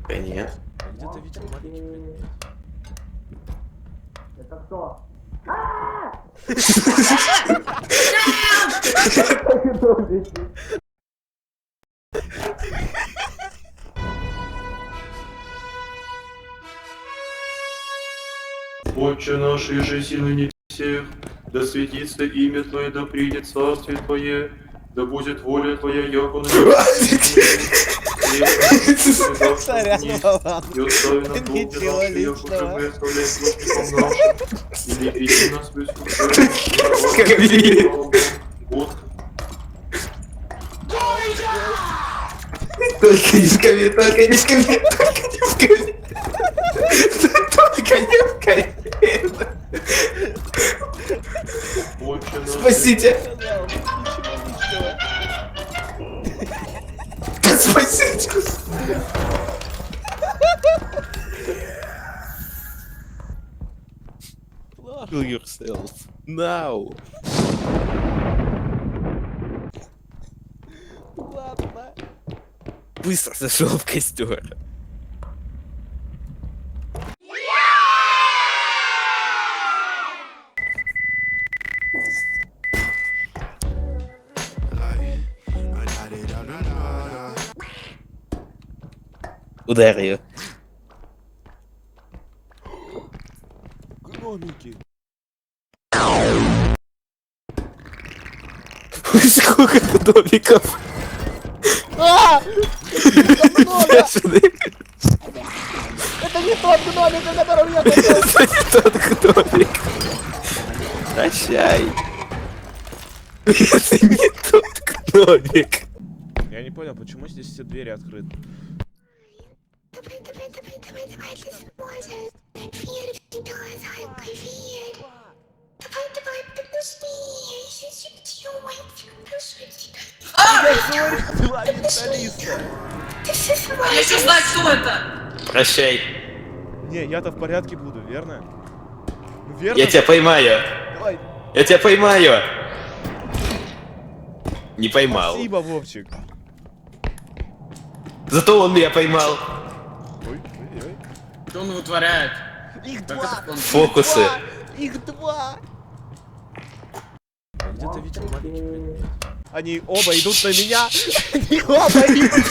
Да нет. Где-то видел маленький предмет. Это кто? Отче наш, еже си на небесех, да светится имя Твое, да придет царствие Твое, да будет воля Твоя, яко на Сорян, ладно. и остави нам долги Ничего наши, яко личного. мы оставляем должникам нашим, и не веди нас в искушение, Господи. Только не в ковид, только не в ковид, только не в ковид. Только не в ковид. Отче наш, Спасите. Сказал, ничего личного. Спасите. Kill yourself. Now. Ладно. Быстро зашел в костер. Ударь ее. Гномики. Сколько гномиков? Бешеный. Это не тот гномик, о котором я хотел! Это не тот гномик. Прощай. Это не тот гномик. Я не понял, почему здесь все двери открыты. Давай, ты сможешь. Верь, глаза, поверь. Давай, подожди, я еще чуть-чуть. Два менталиста. Ты все Я сможешь. сейчас знаю, кто это! прощай, Не, я-то в порядке буду, верно? Ну, верно? я тебя поймаю, Давай. я тебя поймаю. Не поймал. Спасибо, Вовчик. Зато он меня поймал. Ой. Что он вытворяет? Их Как два! это он? Фокусы. Их два! Где-то видел маленький предмет. Они оба идут на меня. Они оба идут.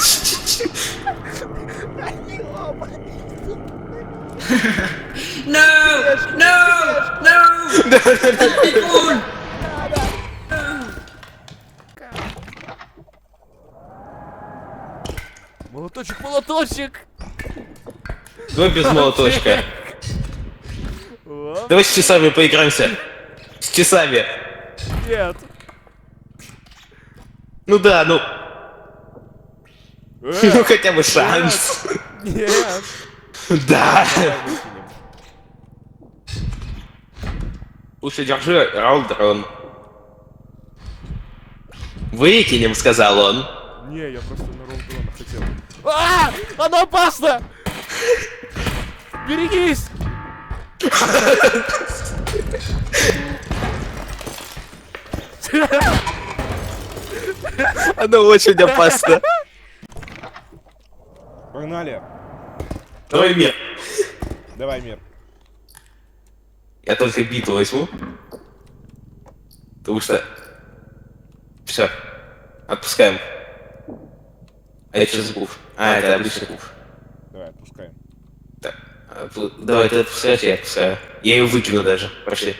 Они оба идут. No! No! No! Бегун! Молоточек, молоточек. Давай без молоточка. О, Давай с часами поиграемся. С часами. нет. Ну да, ну. Ну хотя бы шанс. Нет. Да. Давай выкинем. Лучше держи ролл-дрон. Выкинем, сказал он. Не, я просто на ролл-дрона хотел. Оно опасно! Берегись! Оно очень опасно. Погнали. Давай мир. Давай, мир. Я только биту возьму. Потому что... Все. Отпускаем. А я что забыл? А, это обычный куш. Давай, отпускаем. Так. Давай, ты отпускаешь, я отпускаю. Я ее выкину даже. Пошли.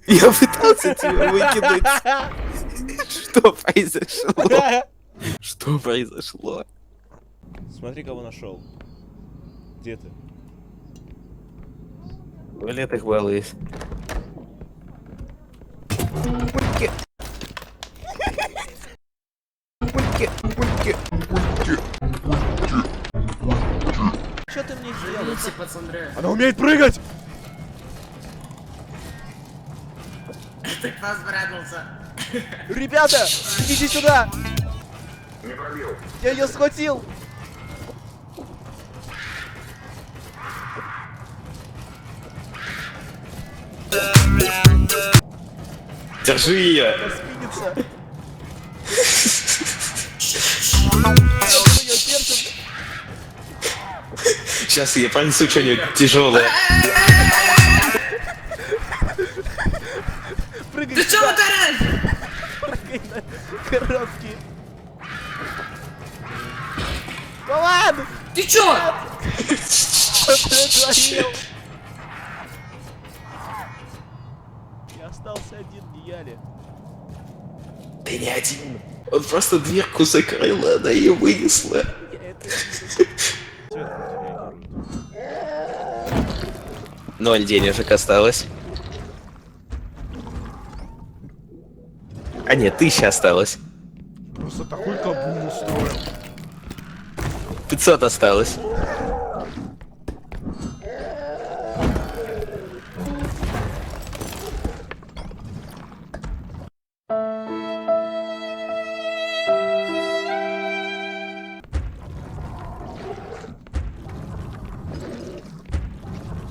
Я пытался тебя выкинуть. Что произошло? Что произошло? Смотри, кого нашел. Где ты? Валет их балуюсь. Что ты мне сделал? Видите, пацаны? Она умеет прыгать! Ты к нас спрятался. Ребята, идите сюда! Я ее схватил! Держи ее! Спинится. Её сердце. Сейчас я понесу что-нибудь тяжелое. Прыгай Ты чё сюда, угораешь? прыгай на коробки. Да ладно! Ты чё? Что ты натворил? Я остался один, не я ли? Ты не один. Он просто дверку закрыл, она ее вынесла. Я это вижу. Цвет реагирует. 0 денежек осталось. А нет, 1000 осталось. Просто такой кабум устроил. 500 осталось.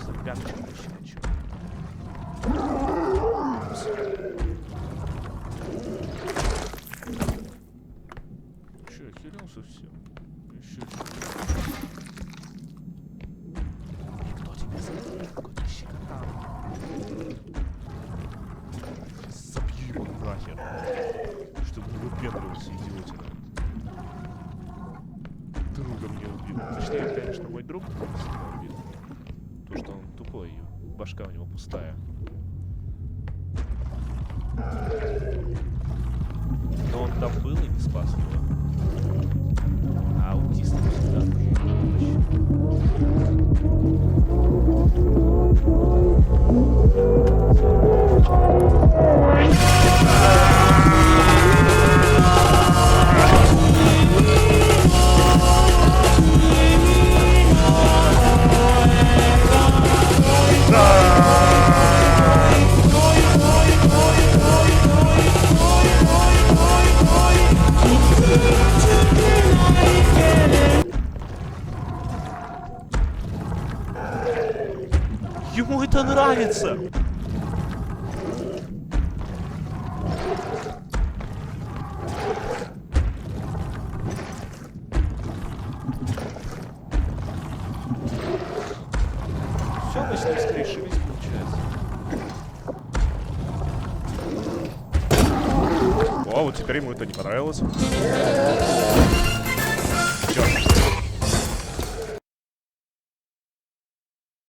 Загадочно вообще ничего. Че, охерел совсем? Еще что? Кто тебя забыл? Какой-то щекотал. Сейчас забью его нахер. Чтобы не выпендривался, идиотина. Друга мне убил. Точнее, конечно, мой друг меня убил. То, что он тупой, и башка у него пустая. Но он там был и не спас его. А аутисты всегда нужна помощь. Ему это нравится! Все, мы с ним скрешились, получается. О, вот теперь ему это не понравилось.